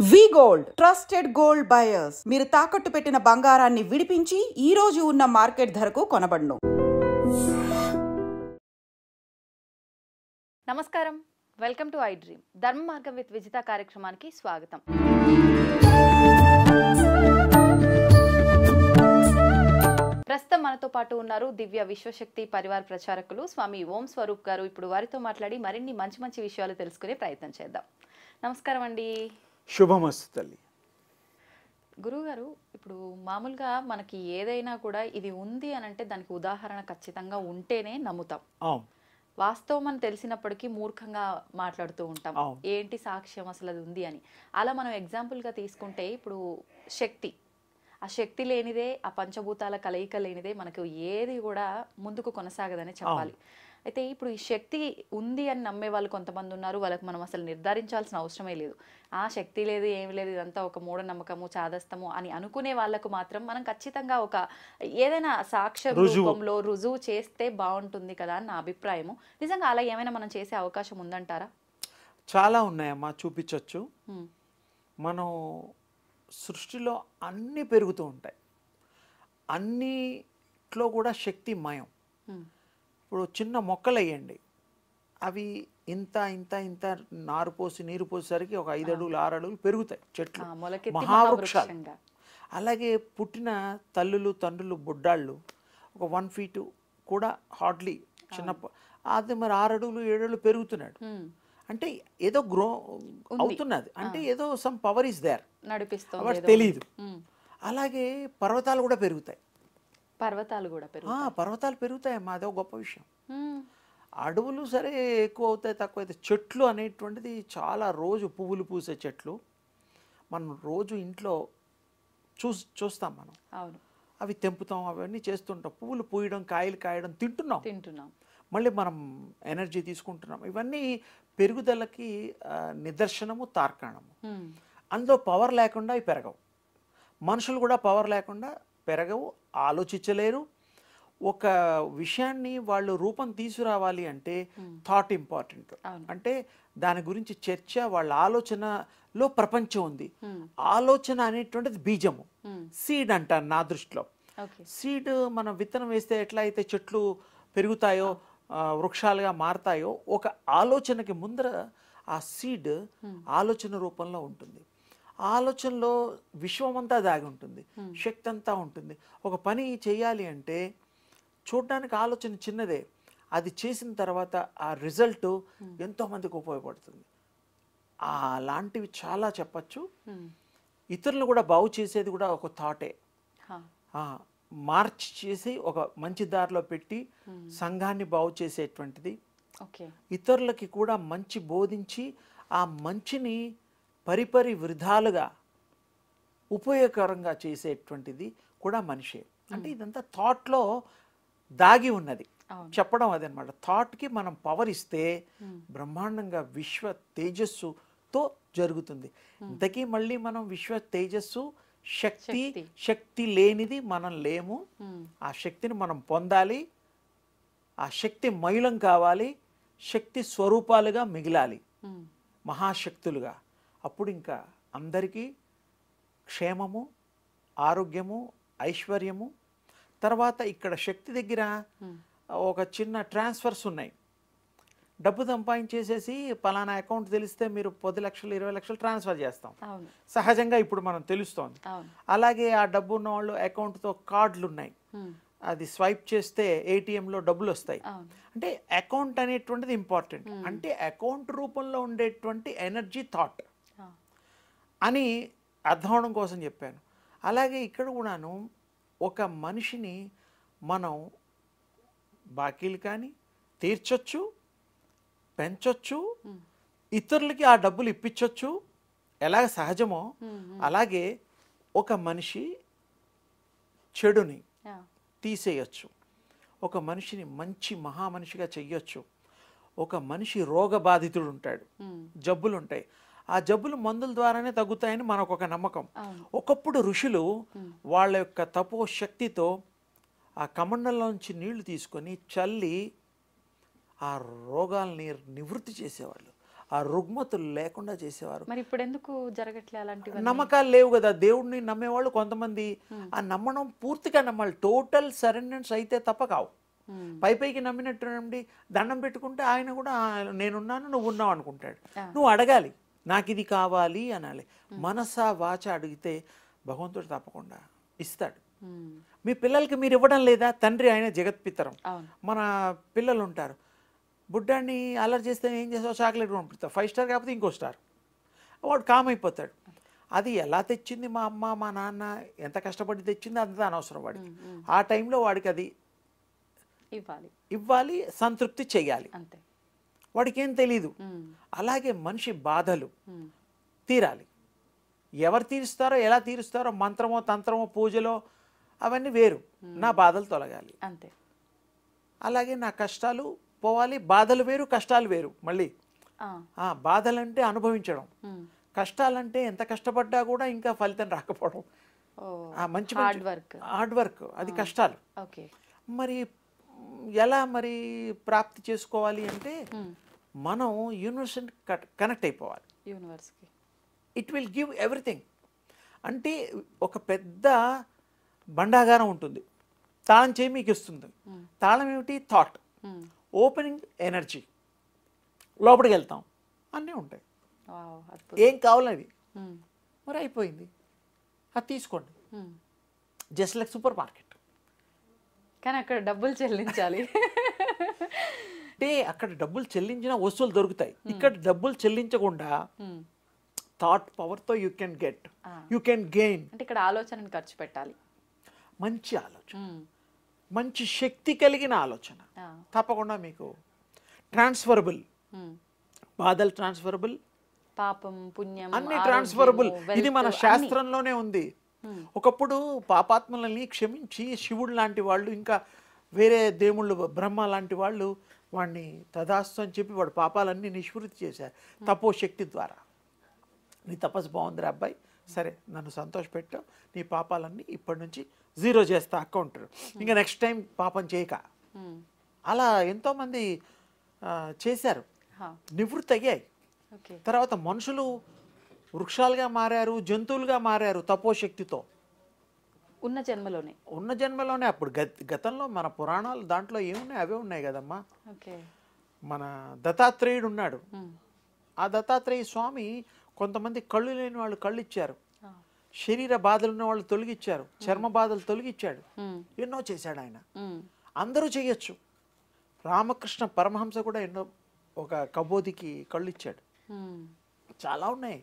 వి gold trusted gold buyers. మీరు తాకట్టు పెట్టిన బంగారాన్ని విడిపించి ఈ రోజు ఉన్న మార్కెట్ ధరకు కొనబడును. నమస్కారం, వెల్కమ్ టు ఐ డ్రీమ్. ధర్మ మార్గం విత్ విజిత కార్యక్రమానికి స్వాగతం. ప్రస్తుతం మనతో పాటు ఉన్నారు దివ్య విశ్వశక్తి పరివార్ ప్రచారకులు స్వామి ఓం స్వరూప్ గారు. ఇప్పుడు వారితో మాట్లాడి మరిన్ని మంచి మంచి విషయాలు తెలుసుకునే ప్రయత్నం చేద్దాం. నమస్కారం అండి. శుభమస్తు తల్లి. గురువుగారు, ఇప్పుడు మామూలుగా మనకి ఏదైనా కూడా ఇది ఉంది అని అంటే దానికి ఉదాహరణ ఖచ్చితంగా ఉంటేనే నమ్ముతాం. వాస్తవం అని తెలిసినప్పటికీ మూర్ఖంగా మాట్లాడుతూ ఉంటాం, ఏంటి సాక్ష్యం అసలు అది ఉంది అని. అలా మనం ఎగ్జాంపుల్గా తీసుకుంటే ఇప్పుడు శక్తి, ఆ శక్తి లేనిదే, ఆ పంచభూతాల కలయిక లేనిదే మనకు ఏది కూడా ముందుకు కొనసాగదని చెప్పాలి. అయితే ఇప్పుడు ఈ శక్తి ఉంది అని నమ్మే వాళ్ళు కొంతమంది ఉన్నారు. వాళ్ళకి మనం అసలు నిర్ధారించాల్సిన అవసరమే లేదు. ఆ శక్తి లేదు, ఏమి లేదు, ఇదంతా ఒక మూఢనమ్మకము, చాదస్తము అని అనుకునే వాళ్ళకు మాత్రం మనం ఖచ్చితంగా ఒక ఏదైనా సాక్ష్య రూపంలో రుజువు చేస్తే బాగుంటుంది కదా అని నా అభిప్రాయము. నిజంగా అలా ఏమైనా మనం చేసే అవకాశం ఉందంటారా? చాలా ఉన్నాయమ్మా, చూపించవచ్చు. మనం సృష్టిలో అన్నీ పెరుగుతూ ఉంటాయి, అన్నిట్లో కూడా శక్తి మయం. ఇప్పుడు చిన్న మొక్కలు వేయండి, అవి ఇంత ఇంత ఇంత నారు పోసి నీరు పోసేసరికి ఒక 5 అడుగులు 6 అడుగులు పెరుగుతాయి చెట్లు, మహావృక్షాలు. అలాగే పుట్టిన తల్లులు తండ్రులు బుడ్డాళ్ళు ఒక 1 ఫీటు కూడా హార్డ్లీ చిన్న, అది మరి 6 అడుగులు 7 అడుగులు పెరుగుతున్నాడు అంటే ఏదో గ్రో అవుతున్నది, అంటే ఏదో సమ్ పవర్ ఇస్ దేర్, నడిపిస్తుంది, తెలియదు. అలాగే పర్వతాలు కూడా పెరుగుతాయి. పర్వతాలు పెరుగుతాయమ్మా, అదో గొప్ప విషయం. అడవులు సరే ఎక్కువ అవుతాయి, తక్కువ అవుతాయి. చెట్లు అనేటువంటిది చాలా, రోజు పువ్వులు పూసే చెట్లు మనం రోజు ఇంట్లో చూస్తాం మనం. అవి తెంపుతాం, అవన్నీ చేస్తుంటాం. పువ్వులు పూయడం, కాయలు కాయడం తింటున్నాం, మళ్ళీ మనం ఎనర్జీ తీసుకుంటున్నాం. ఇవన్నీ పెరుగుదలకి నిదర్శనము, తార్కాణము. అందులో పవర్ లేకుండా అవి పెరగవు. మనుషులు కూడా పవర్ లేకుండా పెరగవు, ఆలోచించలేరు. ఒక విషయాన్ని వాళ్ళు రూపం తీసుకురావాలి అంటే థాట్ ఇంపార్టెంట్. అంటే దాని గురించి చర్చ, వాళ్ళ ఆలోచనలో ప్రపంచం ఉంది. ఆలోచన అనేటువంటిది బీజము, సీడ్ అంటారు నా దృష్టిలో. సీడ్ మనం విత్తనం వేస్తే ఎట్లా అయితే చెట్లు పెరుగుతాయో, వృక్షాలుగా మారతాయో, ఒక ఆలోచనకి ముందర ఆ సీడ్ ఆలోచన రూపంలో ఉంటుంది. ఆలోచనలో విశ్వమంతా దాగి ఉంటుంది, శక్తి అంతా ఉంటుంది. ఒక పని చేయాలి అంటే చూడడానికి ఆలోచన చిన్నదే, అది చేసిన తర్వాత ఆ రిజల్ట్ ఎంతోమందికి ఉపయోగపడుతుంది. అలాంటివి చాలా చెప్పచ్చు. ఇతరులు కూడా బాగు చేసేది కూడా ఒక థాటే, మార్చి చేసి ఒక మంచి దారిలో పెట్టి సంఘాన్ని బాగు చేసేటువంటిది. ఇతరులకి కూడా మంచి బోధించి ఆ మంచిని పరిపరి విధాలుగా ఉపయోగకరంగా చేసేటువంటిది కూడా మనిషే. అంటే ఇదంతా థాట్లో దాగి ఉన్నది, చెప్పడం అదనమాట. థాట్కి మనం పవర్ ఇస్తే బ్రహ్మాండంగా విశ్వ తేజస్సుతో జరుగుతుంది. ఇంతకీ మళ్ళీ మనం విశ్వ తేజస్సు, శక్తి లేనిది మనం లేము. ఆ శక్తిని మనం పొందాలి, ఆ శక్తి మయులం కావాలి, శక్తి స్వరూపాలుగా మిగిలాలి, మహాశక్తులుగా. అప్పుడు ఇంకా అందరికీ క్షేమము, ఆరోగ్యము, ఐశ్వర్యము. తర్వాత ఇక్కడ శక్తి దగ్గర ఒక చిన్న ట్రాన్స్ఫర్స్ ఉన్నాయి. డబ్బు సంపాదించేసేసి పలానా అకౌంట్ తెలిస్తే మీరు 10 లక్షలు 20 లక్షలు ట్రాన్స్ఫర్ చేస్తాం, సహజంగా ఇప్పుడు మనం తెలుస్తోంది. అలాగే ఆ డబ్బు ఉన్న వాళ్ళు అకౌంట్తో కార్డులు ఉన్నాయి, అది స్వైప్ చేస్తే ఏటీఎంలో డబ్బులు వస్తాయి. అంటే అకౌంట్ అనేటువంటిది ఇంపార్టెంట్. అంటే అకౌంట్ రూపంలో ఉండేటువంటి ఎనర్జీ థాట్ అని అర్థం అవడం కోసం చెప్పాను. అలాగే ఇక్కడ కూడాను ఒక మనిషిని మనం బాకీలు కానీ తీర్చొచ్చు, పెంచొచ్చు, ఇతరులకి ఆ డబ్బులు ఇప్పించవచ్చు. ఎలాగ సహజమో అలాగే ఒక మనిషి చెడుని తీసేయచ్చు, ఒక మనిషిని మంచి మహామనిషిగా చెయ్యొచ్చు. ఒక మనిషి రోగబాధితుడు ఉంటాడు, జబ్బులు ఉంటాయి, ఆ జబ్బులు మందుల ద్వారానే తగ్గుతాయని మనకు ఒక నమ్మకం. ఒకప్పుడు ఋషులు వాళ్ళ యొక్క తపో శక్తితో ఆ కమండలంలోంచి నీళ్లు తీసుకొని చల్లి ఆ రోగాల్ని నివృత్తి చేసేవాళ్ళు. ఆ రుగ్మతులు లేకుండా చేసేవారు. మరి ఇప్పుడు ఎందుకు జరగట్లే అలాంటివి? నమ్మకాలు లేవు కదా. దేవుడిని నమ్మేవాళ్ళు కొంతమంది ఆ నమ్మడం పూర్తిగా నమ్మాలి. టోటల్ సరెండర్స్ అయితే తప్ప కావు. పైకి నమ్మినట్టు నమ్మి దండం పెట్టుకుంటే ఆయన కూడా నేనున్నాను నువ్వు ఉన్నావు అనుకుంటాడు. నువ్వు అడగాలి, నాకు ఇది కావాలి అనాలి. మనసా వాచ అడిగితే భగవంతుడు తప్పకుండా ఇస్తాడు. మీ పిల్లలకి మీరు ఇవ్వడం లేదా? తండ్రి ఆయన జగత్పితరం. మన పిల్లలు ఉంటారు, బుడ్డాన్ని అల్లరి చేస్తే ఏం చేస్తావు? చాక్లెట్ పంపిస్తావు. 5 స్టార్ కాకపోతే ఇంకో స్టార్. వాడు కామ్ అయిపోతాడు. అది ఎలా తెచ్చింది మా అమ్మ మా నాన్న, ఎంత కష్టపడి తెచ్చింది అంత అనవసరం వాడికి. ఆ టైంలో వాడికి అది ఇవ్వాలి, సంతృప్తి చెయ్యాలి. అంతే, వాడికి ఏం తెలీదు. అలాగే మనిషి బాధలు తీరాలి. ఎవరు తీరుస్తారో ఎలా తీరుస్తారో, మంత్రమో తంత్రమో పూజలో అవన్నీ వేరు. నా బాధలు తొలగాలి అంతే. అలాగే నా కష్టాలు పోవాలి. బాధలు వేరు, కష్టాలు వేరు. మళ్ళీ బాధలంటే అనుభవించడం, కష్టాలంటే ఎంత కష్టపడ్డా కూడా ఇంకా ఫలితం రాకపోవడం. మంచి హార్డ్ వర్క్ అది కష్టాలు. మరి ఎలా మరి ప్రాప్తి చేసుకోవాలి అంటే మనం యూనివర్స్ని కనెక్ట్ అయిపోవాలి. It will give everything. అంటే ఒక పెద్ద బండాగారం ఉంటుంది, తాళం చేయి మీకు ఇస్తుంది. తాళం ఏమిటి? థాట్. Opening energy. లోపలికి వెళ్తాం, అన్నీ ఉంటాయి. ఏం కావాలవి మరి అయిపోయింది, అది తీసుకోండి. Just like super market. కానీ అక్కడ డబ్బులు చెల్లించాలి. అంటే అక్కడ డబ్బులు చెల్లించిన వస్తువులు దొరుకుతాయి. ఇక్కడ డబ్బులు చెల్లించకుండా థాట్ పవర్తో you can get, you can gain. అంటే ఇక్కడ ఆలోచనని ఖర్చు పెట్టాలి. మంచి ఆలోచన, మంచి శక్తి కలిగిన ఆలోచన తప్పకుండా మీకు ట్రాన్స్ఫరబుల్. బాధలు ట్రాన్స్ఫరబుల్, పాపం పుణ్యం అన్ని ట్రాన్స్ఫరబుల్. ఇది మన శాస్త్రంలోనే ఉంది. ఒకప్పుడు పాపాత్మలని క్షమించి శివుడు లాంటి వాళ్ళు, ఇంకా వేరే దేవుళ్ళు బ్రహ్మ లాంటి వాళ్ళు వాడిని తదాస్తు అని చెప్పి వాడు పాపాలన్నీ నిష్పృతి చేశారు తపో శక్తి ద్వారా. నీ తపస్సు బాగుందిరా అబ్బాయి, సరే నన్ను సంతోషపెట్టావు, నీ పాపాలన్నీ ఇప్పటి నుంచి 0 చేస్తా అకౌంట్, ఇంకా నెక్స్ట్ టైం పాపం చేయక. అలా ఎంతోమంది చేశారు, నివృత్తి అయ్యాయి. తర్వాత మనుషులు వృక్షాలుగా మారారు, జంతువులుగా మారారు తపోశక్తితో. ఉన్న జన్మలోనే. అప్పుడు గతంలో మన పురాణాలు దాంట్లో ఏమున్నాయి అవే ఉన్నాయి కదమ్మా. మన దత్తాత్రేయుడు ఉన్నాడు. ఆ దత్తాత్రేయ స్వామి కొంతమంది కళ్ళు లేని వాళ్ళు కళ్ళు ఇచ్చారు, శరీర బాధలు ఉన్న వాళ్ళు తొలగిచ్చారు, చర్మ బాధలు తొలగిచ్చాడు. ఎన్నో చేశాడు ఆయన. అందరూ చేయొచ్చు. రామకృష్ణ పరమహంస కూడా ఎన్నో, ఒక కబోదికి కళ్ళు ఇచ్చాడు. చాలా ఉన్నాయి.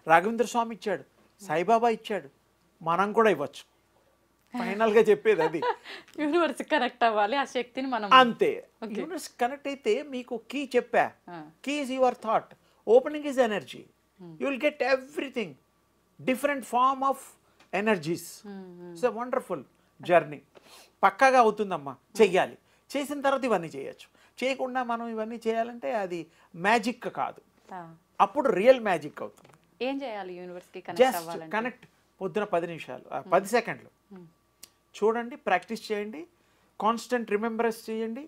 రాఘవేంద్ర స్వామి ఇచ్చాడు, సాయిబాబా ఇచ్చాడు, మనం కూడా ఇవ్వచ్చు. ఫైనల్ గా చెప్పేది అది. యూనివర్స్ కనెక్ట్ అవ్వాలి, ఆ శక్తిని మనం. అంతే. యూనివర్స్ కనెక్ట్ అయితే మీకు కీ చెప్పా. Key is your thought, opening is energy. You will get everything, different form of energies. It's a wonderful journey. పక్కాగా అవుతుందమ్మా. చెయ్యాలి. చేసిన తర్వాత ఇవన్నీ చేయొచ్చు. చేయకుండా మనం ఇవన్నీ చేయాలంటే అది మ్యాజిక్ కాదు, అప్పుడు రియల్ మ్యాజిక్ అవుతుంది. ఏం చేయాలి యూనివర్స్కి జస్ట్ కనెక్ట్. పొద్దున 10 నిమిషాలు, 10 సెకండ్లు చూడండి, ప్రాక్టీస్ చేయండి, కాన్స్టెంట్ రిమెంబరెన్స్ చేయండి.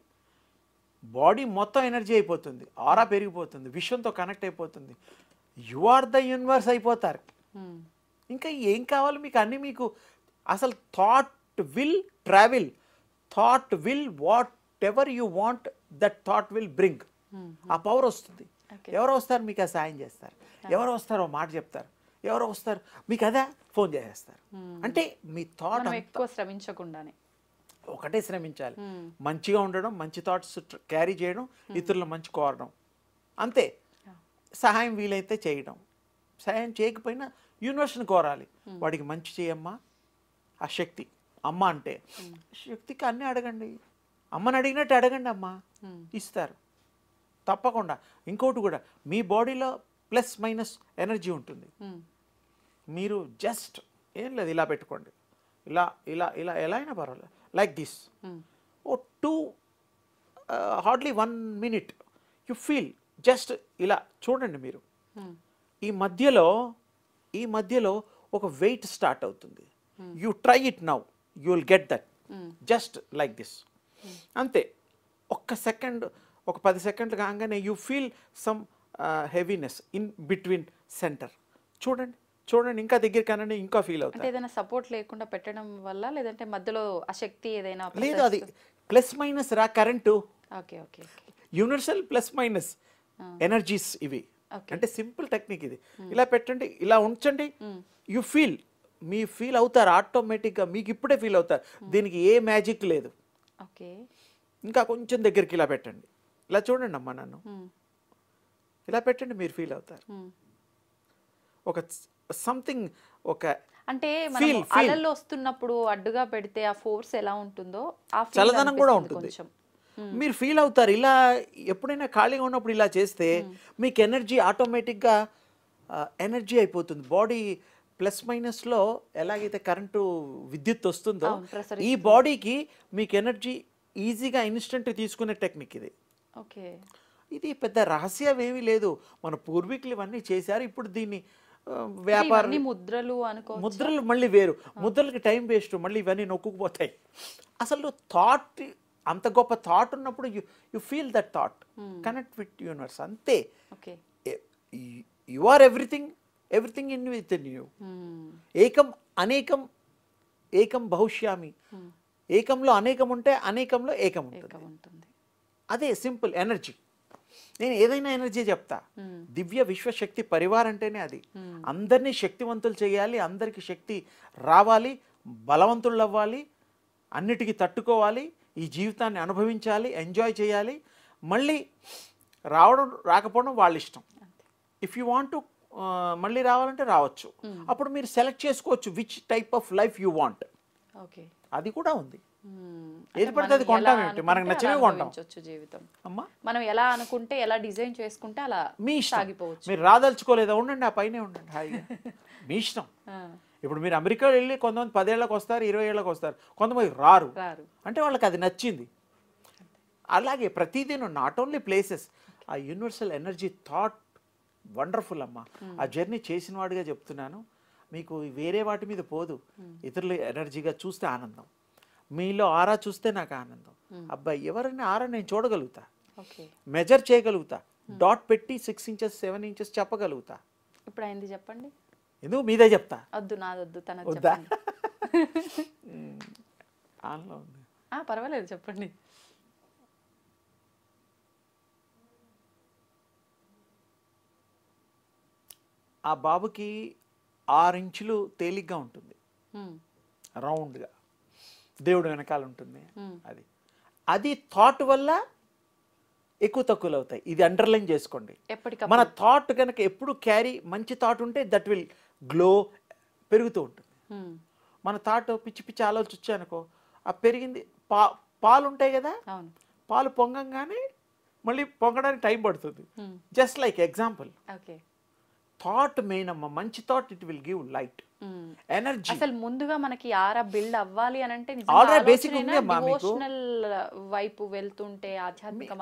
బాడీ మొత్తం ఎనర్జీ అయిపోతుంది, ఆరా పెరిగిపోతుంది, విశ్వంతో కనెక్ట్ అయిపోతుంది. యు ఆర్ ద యూనివర్స్ అయిపోతారు. ఇంకా ఏం కావాలి మీకు? అన్నీ మీకు. అసలు thought will travel, thought will what ever you want, that thought will bring. ఆ పవర్ వస్తుంది. ఎవరో వస్తారు మీకు ఆ సాయం చేస్తారు, ఎవరో వస్తారో మాట చెప్తారు, ఎవరో వస్తారు మీకు అదే ఫోన్ చేసేస్తారు. అంటే మీ థాట్ ఎక్కువ శ్రమించకుండానే ఒకటే శ్రమించాలి. మంచిగా ఉండడం, మంచి థాట్స్ క్యారీ చేయడం, ఇతరుల మంచి కోరడం, అంతే. సహాయం వీలైతే చేయడం, సహాయం చేయకపోయినా యూనివర్స్ని కోరాలి, వాడికి మంచి చేయమ్మా. ఆ శక్తి అమ్మ అంటే శక్తికి అన్నీ అడగండి. అమ్మని అడిగినట్టు అడగండి, అమ్మ ఇస్తారు తప్పకుండా. ఇంకోటి కూడా, మీ బాడీలో ప్లస్ మైనస్ ఎనర్జీ ఉంటుంది. మీరు జస్ట్ ఏం లేదు, ఇలా పెట్టుకోండి, ఇలా ఇలా ఇలా ఎలా అయినా పర్వాలేదు, లైక్ దిస్. ఓ 2 hardly 1 minute you feel, just ఇలా చూడండి మీరు. ఈ మధ్యలో ఒక వెయిట్ స్టార్ట్ అవుతుంది. You try it now, you will get that. Just like this, అంతే. ఒక్క సెకండ్, ఒక 10 సెకండ్లు కాగానే you feel some heaviness in between centre. చూడండి చూడండి, ఇంకా దగ్గర కనండి, ఇంకా ఫీల్ అవుతారు. అంటే ఏదైనా సపోర్ట్ లేకుండా పెట్టడం వల్ల, లేదంటే మధ్యలో ఆ శక్తి ఏదైనా లేదు, అది ప్లస్ మైనస్ రా current. Okay okay universal plus minus energies ఇవి. ఓకే. అంటే సింపుల్ టెక్నిక్ ఇది. ఇలా పెట్టండి, ఇలా ఉంచండి, యు ఫీల్, మీ ఫీల్ అవుతారు ఆటోమేటిక్గా, మీకు ఇప్పుడే ఫీల్ అవుతారు. దీనికి ఏ మ్యాజిక్ లేదు. ఓకే. ఇంకా కొంచెం దగ్గరికి ఇలా పెట్టండి, ఇలా చూడండి అమ్మా నన్ను, ఇలా పెట్టండి, మీరు ఫీల్ అవుతారు. ఒక సంథింగ్, ఒక అంటే మనం అలలు వస్తున్నప్పుడు అడ్డుగా పెడితే ఆ ఫోర్స్ ఎలా ఉంటుందో ఆ ఫీల్ చల్లదనం కూడా ఉంటుంది, కొంచెం. మీరు ఫీల్ అవుతారు. ఇలా ఎప్పుడైనా ఖాళీగా ఉన్నప్పుడు ఇలా చేస్తే మీకు ఎనర్జీ ఆటోమేటిక్గా ఎనర్జీ అయిపోతుంది. బాడీ ప్లస్ మైనస్లో ఎలాగైతే కరెంటు విద్యుత్ వస్తుందో ఈ బాడీకి మీకు ఎనర్జీ ఈజీగా ఇన్స్టెంట్ తీసుకునే టెక్నిక్ ఇది. ఓకే. ఇది పెద్ద రహస్యం ఏమీ లేదు, మన పూర్వీకులు ఇవన్నీ చేశారు. ఇప్పుడు దీన్ని వ్యాపారం, ముద్రలు అనుకో, ముద్రలు మళ్ళీ వేరు, ముద్రలకి టైం వేస్ట్, మళ్ళీ ఇవన్నీ నొక్కుకుపోతాయి. అసలు థాట్, అంత గొప్ప థాట్ ఉన్నప్పుడు you feel that thought, connect with universe, అంతే. You are everything, everything in with in you. ఏకం అనేకం, ఏకం బహుశ్యామి. ఏకంలో అనేకం ఉంటే అనేకంలో ఏకం ఉంటుంది. అదే సింపుల్ ఎనర్జీ. నేను ఏదైనా ఎనర్జీ చెప్తా, దివ్య విశ్వశక్తి పరివార్ అంటేనే అది. అందరినీ శక్తివంతులు చేయాలి, అందరికీ శక్తి రావాలి, బలవంతులు అవ్వాలి, అన్నిటికీ తట్టుకోవాలి, ఈ జీవితాన్ని అనుభవించాలి, ఎంజాయ్ చేయాలి. మళ్ళీ రావడం రాకపోవడం వాళ్ళ ఇష్టం. ఇఫ్ యూ వాంట్ టు మళ్ళీ రావాలంటే రావచ్చు. అప్పుడు మీరు సెలెక్ట్ చేసుకోవచ్చు which type of life you want. అది కూడా ఉంది. ఏది పడితే అది కొంటాం ఏమిటి, మనకు నచ్చినవి కొంటాం. జీవితం అమ్మా మనం ఎలా అనుకుంటే, ఎలా డిజైన్ చేసుకుంటే అలా మీ ఇష్టం. సాగిపోవచ్చు. మీరు రాదలుచుకోలేదా, ఉండండి ఆ పైనే ఉండండి హాయిగా, మీ ఇష్టం. ఇప్పుడు మీరు అమెరికా వెళ్ళి కొంతమంది 10 ఏళ్ళకి వస్తారు, 20 ఏళ్ళకి వస్తారు, కొంతమంది రారు. అంటే వాళ్ళకి అది నచ్చింది. అలాగే ప్రతిదీ, నాట్ ఓన్లీ ప్లేసెస్, ఆ యూనివర్సల్ ఎనర్జీ థాట్ వండర్ఫుల్ అమ్మా. ఆ జర్నీ చేసిన వాడిగా చెప్తున్నాను, మీకు వేరే వాటి మీద పోదు. ఇతరులు ఎనర్జీగా చూస్తే ఆనందం, మీలో ఆరా చూస్తే నాకు ఆనందం. అబ్బాయి ఎవరైనా ఆరా నేను చూడగలుగుతా, మెజర్ చేయగలుగుతా, డాట్ పెట్టి 6 ఇంచెస్ 7 ఇంచెస్ చెప్పగలుగుతా. ఇప్పుడు అయింది చెప్పండి. ఎందుకు మీదే చెప్తా, వద్దు నాదొద్దు, తన వద్దా? ఆన్లో ఉంది, పర్వాలేదు చెప్పండి. ఆ బాబుకి 6 ఇంచులు తేలిగ్గా ఉంటుంది, రౌండ్గా, దేవుడు వెనకాల ఉంటుంది. అది థాట్ వల్ల ఎక్కువ తక్కువలు అవుతాయి. ఇది అండర్లైన్ చేసుకోండి. మన థాట్ కనుక ఎప్పుడు క్యారీ, మంచి థాట్ ఉంటే దట్ విల్ గ్లో, పెరుగుతూ ఉంటుంది. మన థాట్ పిచ్చి పిచ్చి ఆలోచించానుకో, ఆ పెరిగింది, పాలు ఉంటాయి కదా, పాలు పొంగంగానే మళ్ళీ పొంగడానికి టైం పడుతుంది. Just like example, thought main అమ్మ. మంచి thought it will give light, energy. అసలు ముందుగా మనకి ఆరా బిల్డ్ అవ్వాలి అని అంటే ఆల్రెడీ బేసిక్ ఉంది అమ్మా మీకు. డివోషనల్ వైపు వెళ్తుంటే, ఆధ్యాత్మిక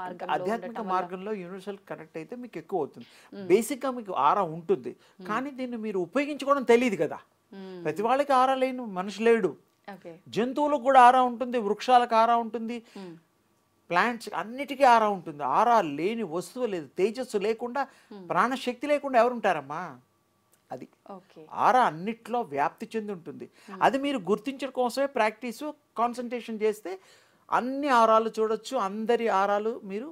మార్గంలో యూనివర్సల్ కనెక్ట్ అయితే మీకు ఎక్కువ అవుతుంది. బేసిక్ గా మీకు ఆరా ఉంటుంది, కానీ దీన్ని మీరు ఉపయోగించుకోవడం తెలియదు కదా. ప్రతి వాళ్ళకి ఆరా లేని మనిషి లేడు. జంతువులకు కూడా ఆరా ఉంటుంది, వృక్షాలకు ఆరా ఉంటుంది, ప్లాంట్స్ అన్నిటికీ ఆరా ఉంటుంది. ఆరా లేని వస్తువు లేదు. తేజస్సు లేకుండా, ప్రాణశక్తి లేకుండా ఎవరుంటారమ్మా? అది ఆరా అన్నిట్లో వ్యాప్తి చెంది ఉంటుంది. అది మీరు గుర్తించడం కోసమే ప్రాక్టీసు, కాన్సన్ట్రేషన్ చేస్తే అన్ని ఆరాలు చూడొచ్చు, అందరి ఆరాలు మీరు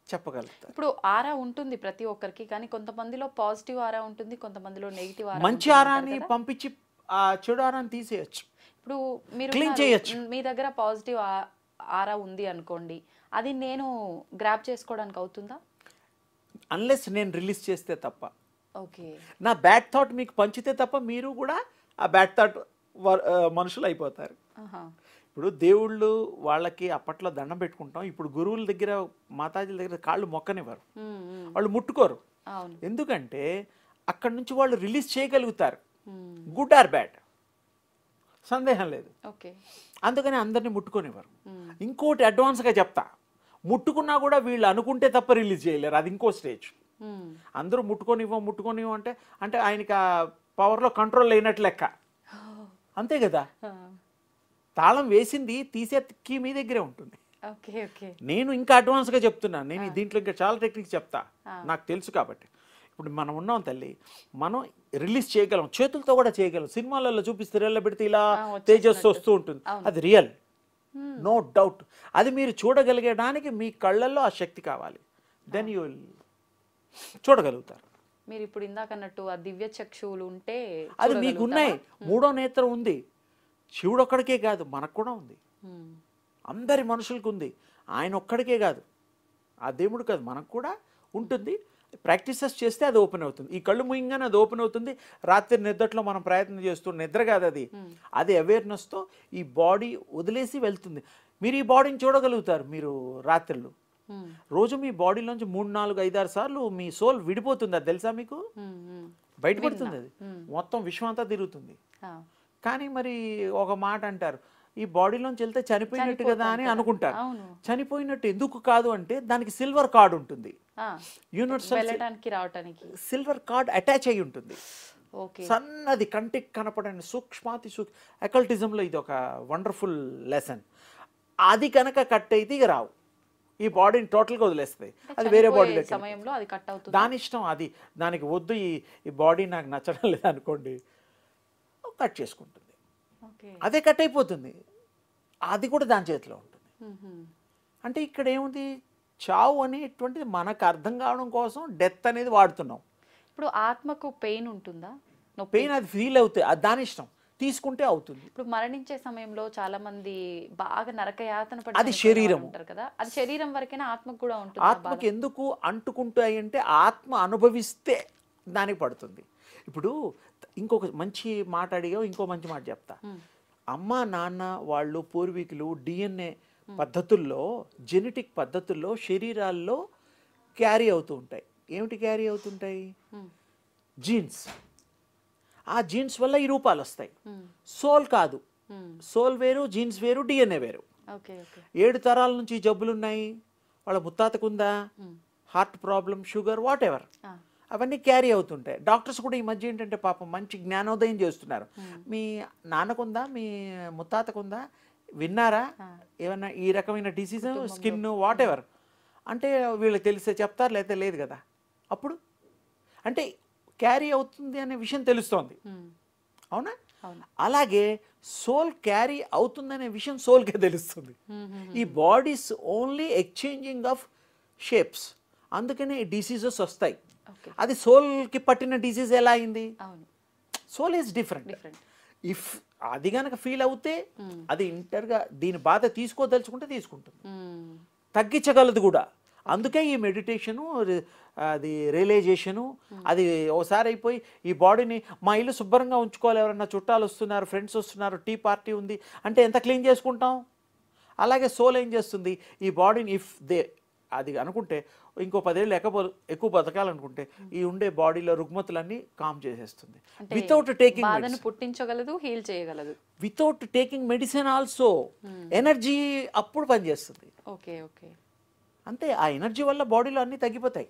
చెప్పగలుగుతారు. ఇప్పుడు ఆరా ఉంటుంది ప్రతి ఒక్కరికి, కానీ కొంతమందిలో పాజిటివ్ ఆరా ఉంటుంది, కొంతమందిలో నెగిటివ్ ఆరా. మంచి ఆరాని పంపించి ఆ చెడు ఆరాని తీసేయచ్చు. ఇప్పుడు మీరు క్లీన్ చేయొచ్చు. మీ దగ్గర పాజిటివ్ ఆరా ఉంది అనుకోండి, అది నేను గ్రాబ్ చేసుకోవడానికి అవుతుందా? అన్లెస్ నేను రిలీజ్ చేస్తే తప్ప. ఓకే. నా బ్యాడ్ థాట్ మీకు పంచితే తప్ప మీరు కూడా ఆ బ్యాడ్ థాట్ మనుషులు అయిపోతారు. ఇప్పుడు దేవుళ్ళు వాళ్ళకి అప్పట్లో దండం పెట్టుకుంటాం, ఇప్పుడు గురువుల దగ్గర, మాతాజీల దగ్గర కాళ్ళు మొక్కనివ్వరు, వాళ్ళు ముట్టుకోరు. ఎందుకంటే అక్కడి నుంచి వాళ్ళు రిలీజ్ చేయగలుగుతారు, గుడ్ ఆర్ బ్యాడ్, సందేహం లేదు. అందుకని అందరినీ ముట్టుకొనివ్వరు. ఇంకోటి అడ్వాన్స్గా చెప్తా, ముట్టుకున్నా కూడా వీళ్ళు అనుకుంటే తప్ప రిలీజ్ చేయలేరు, అది ఇంకో స్టేజ్. అందరూ ముట్టుకొనివ్వం అంటే అంటే ఆయనకి ఆ పవర్లో కంట్రోల్ లేనట్లు లెక్క, అంతే కదా. తాళం వేసింది తీసే కీ మీ దగ్గరే ఉంటుంది. ఓకే ఓకే నేను ఇంకా అడ్వాన్స్గా చెప్తున్నాను, నేను దీంట్లో ఇంకా చాలా టెక్నిక్స్ చెప్తా, నాకు తెలుసు కాబట్టి. ఇప్పుడు మనం ఉన్నాం తల్లి, మనం రిలీజ్ చేయగలం, చేతులతో కూడా చేయగలం. సినిమాలలో చూపిస్తే రెల్ల పెడితే ఇలా తేజస్సు వస్తూ ఉంటుంది, అది రియల్, నో డౌట్. అది మీరు చూడగలిగడానికి మీ కళ్ళల్లో ఆ శక్తి కావాలి, దెన్ యూ విల్ చూడగలుగుతారు. మీరు ఇప్పుడు ఇందాక అన్నట్టు ఆ దివ్య చక్షువులు ఉంటే అది మీకు ఉన్నాయి, మూడో నేత్రం ఉంది. శివుడు ఒక్కడికే కాదు, మనకు కూడా ఉంది, అందరి మనుషులకు ఉంది. ఆయన ఒక్కడికే కాదు, ఆ దేవుడు కాదు, మనకు కూడా ఉంటుంది. ప్రాక్టీసెస్ చేస్తే అది ఓపెన్ అవుతుంది. ఈ కళ్ళు మూయంగానే అది ఓపెన్ అవుతుంది. రాత్రి నిద్రలో మనం ప్రయత్నం చేస్తూ, నిద్ర కాదు అది, అది అవేర్నెస్తో ఈ బాడీ వదిలేసి వెళ్తుంది. మీరు ఈ బాడీని చూడగలుగుతారు. మీరు రాత్రులు రోజు మీ బాడీలోంచి 3, 4, 5, 6 సార్లు మీ సోల్ విడిపోతుంది, అది తెలుసా మీకు? బయటపడుతుంది, అది మొత్తం విశ్వం అంతా తిరుగుతుంది. కానీ మరి ఒక మాట అంటారు, ఈ బాడీలోంచి వెళ్తే చనిపోయినట్టు కదా అని అనుకుంటారు. చనిపోయినట్టు ఎందుకు కాదు అంటే దానికి సిల్వర్ కార్డ్ ఉంటుంది, యూనివర్సల్ సిల్వర్ కార్డ్ అటాచ్ అయి ఉంటుంది. సన్నది కంటికి కనపడని సూక్ష్మాతి అకల్టిజంలో ఇది ఒక వండర్ఫుల్ లెసన్. అది కనుక కట్ అయితే ఇక రావు, ఈ బాడీని టోటల్గా వదిలేస్తుంది, అది వేరే బాడీలో సమయంలో అది కట్ అవుతుంది. దాని ఇష్టం, అది దానికి వద్దు, ఈ బాడీ నాకు నచ్చడం లేదనుకోండి, కట్ చేసుకుంటుంది, అదే కట్ అయిపోతుంది. అది కూడా దాని చేతిలో ఉంటుంది. అంటే ఇక్కడ ఏముంది, చావు అనేటువంటిది మనకు అర్థం కావడం కోసం డెత్ అనేది వాడుతున్నాం. ఇప్పుడు ఆత్మకు పెయిన్ ఉంటుందా? పెయిన్ అది ఫీల్ అవుతుంది, అది దాని ఇష్టం, తీసుకుంటే అవుతుంది. ఇప్పుడు మరణించే సమయంలో చాలా మంది బాగా నరకయాతన పడి అది శరీరం ఉంటారు కదా, అది శరీరం వరకేనా, ఆత్మకు కూడా ఉంటుంది? ఆత్మకి ఎందుకు అంటుకుంటాయి అంటే ఆత్మ అనుభవిస్తే దానికి పడుతుంది. ఇప్పుడు ఇంకొక మంచి మాట అడిగావు, ఇంకో మంచి మాట చెప్తా. అమ్మ నాన్న వాళ్ళు పూర్వీకులు డిఎన్ఏ పద్ధతుల్లో, జెనెటిక్ పద్ధతుల్లో శరీరాల్లో క్యారీ అవుతూ ఉంటాయి. ఏమిటి క్యారీ అవుతుంటాయి? జీన్స్. ఆ జీన్స్ వల్ల ఈ రూపాలు వస్తాయి. సోల్ కాదు, సోల్ వేరు, జీన్స్ వేరు, డిఎన్ఏ వేరు. 7 తరాల నుంచి జబ్బులు ఉన్నాయి, వాళ్ళ ముత్తాతకుందా, heart problem, sugar, whatever, అవన్నీ క్యారీ అవుతుంటాయి. డాక్టర్స్ కూడా ఈ మధ్య ఏంటంటే పాపం మంచి జ్ఞానోదయం చేస్తున్నారు. మీ నాన్నకుందా, మీ ముత్తాతకుందా, విన్నారా ఏమన్నా ఈ రకమైన డిసీజ్, స్కిన్, వాట్ ఎవర్ అంటే వీళ్ళకి తెలిస్తే చెప్తారు, లేకపోతే లేదు కదా. అప్పుడు అంటే క్యారీ అవుతుంది అనే విషయం తెలుస్తోంది, అవునా? అలాగే సోల్ క్యారీ అవుతుందనే విషయం సోల్కే తెలుస్తుంది. ఈ bodies only exchanging of shapes, అందుకనే డిసీజెస్ వస్తాయి. అది సోల్కి పట్టిన డిసీజ్ ఎలా అయింది? Soul is different. ఇఫ్ అది కనుక ఫీల్ అవుతే అది ఇంటర్గా దీని బాధ తీసుకోదలుచుకుంటే తీసుకుంటుంది, తగ్గించగలదు కూడా. అందుకే ఈ మెడిటేషను, అది రియలైజేషను, అది ఓసారి అయిపోయి ఈ బాడీని మా ఇల్లు శుభ్రంగా ఉంచుకోవాలి, ఎవరన్నా చుట్టాలు వస్తున్నారు, ఫ్రెండ్స్ వస్తున్నారు, టీ పార్టీ ఉంది అంటే ఎంత క్లీన్ చేసుకుంటాం. అలాగే సోల్ ఏం చేస్తుంది, ఈ బాడీని ఇఫ్ దే అది అనుకుంటే ఇంకో 10 ఏళ్ళు ఎక్కువ బతకాలనుకుంటే ఈ ఉండే బాడీలో రుగ్మతులన్నీ కామ్ చేసేస్తుంది. వితౌట్ టేకింగ్ పుట్టించగలదు, హీల్ చేయగలదు. Without taking medicine also energy అప్పుడు పనిచేస్తుంది. ఓకే ఓకే, అంతే. ఆ ఎనర్జీ వల్ల బాడీలో అన్నీ తగ్గిపోతాయి.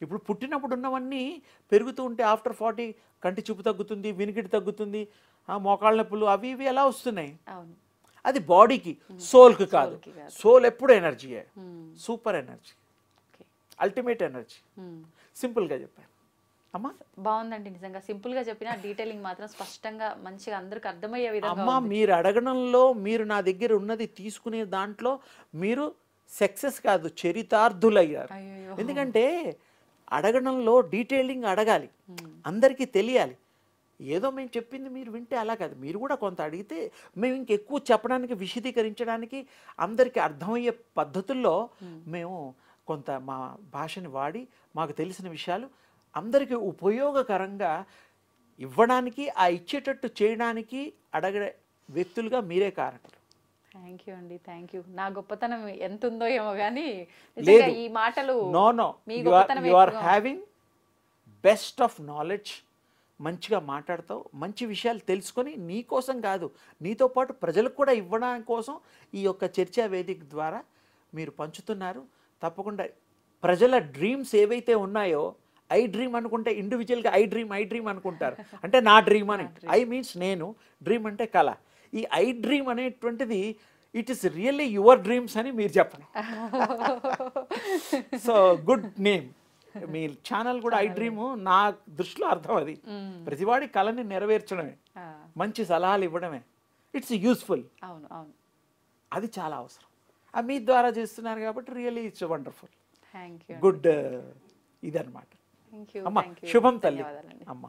ఇప్పుడు పుట్టినప్పుడు ఉన్నవన్నీ పెరుగుతూ ఉంటే ఆఫ్టర్ 40 కంటి చూపు తగ్గుతుంది, వినికిడి తగ్గుతుంది, మోకాళ్ళ నొప్పులు అవి ఇవి ఎలా వస్తున్నాయి? అది బాడీకి, సోల్కి కాదు. సోల్ ఎప్పుడు ఎనర్జీయే, సూపర్ ఎనర్జీ, అల్టిమేట్ ఎనర్జీ. సింపుల్గా చెప్పాను అమ్మా. బాగుందండి, నిజంగా సింపుల్ గా చెప్పిన డీటెయిలింగ్ మాత్రం స్పష్టంగా మంచిగా అందరికి అర్థమయ్యే విధంగా. అమ్మా మీరు అడగడంలో, మీరు నా దగ్గర ఉన్నది తీసుకునే దాంట్లో మీరు సక్సెస్ కాదు, చరితార్థులయ్యారు. ఎందుకంటే అడగడంలో డీటెయిలింగ్ అడగాలి, అందరికీ తెలియాలి. ఏదో మేము చెప్పింది మీరు వింటే అలా కాదు, మీరు కూడా కొంత అడిగితే మేము ఇంకెక్కువ చెప్పడానికి, విశదీకరించడానికి, అందరికీ అర్థమయ్యే పద్ధతుల్లో మేము కొంత మా భాషని వాడి మాకు తెలిసిన విషయాలు అందరికీ ఉపయోగకరంగా ఇవ్వడానికి, ఆ ఇచ్చేటట్టు చేయడానికి అడగే వ్యక్తులుగా మీరే కారణం. థ్యాంక్ యూ అండి, థ్యాంక్ యూ. నా గొప్పతనం ఎంత ఉందో ఏమో కానీ ఈ మాటలు you are having best of knowledge. మంచిగా మాట్లాడతావు, మంచి విషయాలు తెలుసుకొని నీ కోసం కాదు, నీతో పాటు ప్రజలకు కూడా ఇవ్వడానికి కోసం ఈ యొక్క చర్చా వేదిక ద్వారా మీరు పంచుతున్నారు. తప్పకుండా ప్రజల డ్రీమ్స్ ఏవైతే ఉన్నాయో, ఐ డ్రీమ్ అనుకుంటే ఇండివిజువల్గా ఐ డ్రీమ్ అనుకుంటారు, అంటే నా డ్రీమ్ అని. ఐ మీన్స్ నేను, డ్రీమ్ అంటే కళ. ఈ ఐ డ్రీమ్ అనేటువంటిది it is really your dreams అని మీరు చెప్పండి. So good name. మీ ఛానల్ కూడా ఐ డ్రీమ్ నా దృష్టిలో అర్థం అది. ప్రతివాడి కళని నెరవేర్చడమే, మంచి సలహాలు ఇవ్వడమే, ఇట్స్ యూస్ఫుల్. అవును అవును, అది చాలా అవసరం. మీ ద్వారా చేస్తున్నారు కాబట్టి really it's wonderful, thank you, good ఇదన్నమాట. థ్యాంక్ యూ, అమ్మ థ్యాంక్ యూ, శుభం తల్లి ధన్యవాదాలండి. అమ్మ.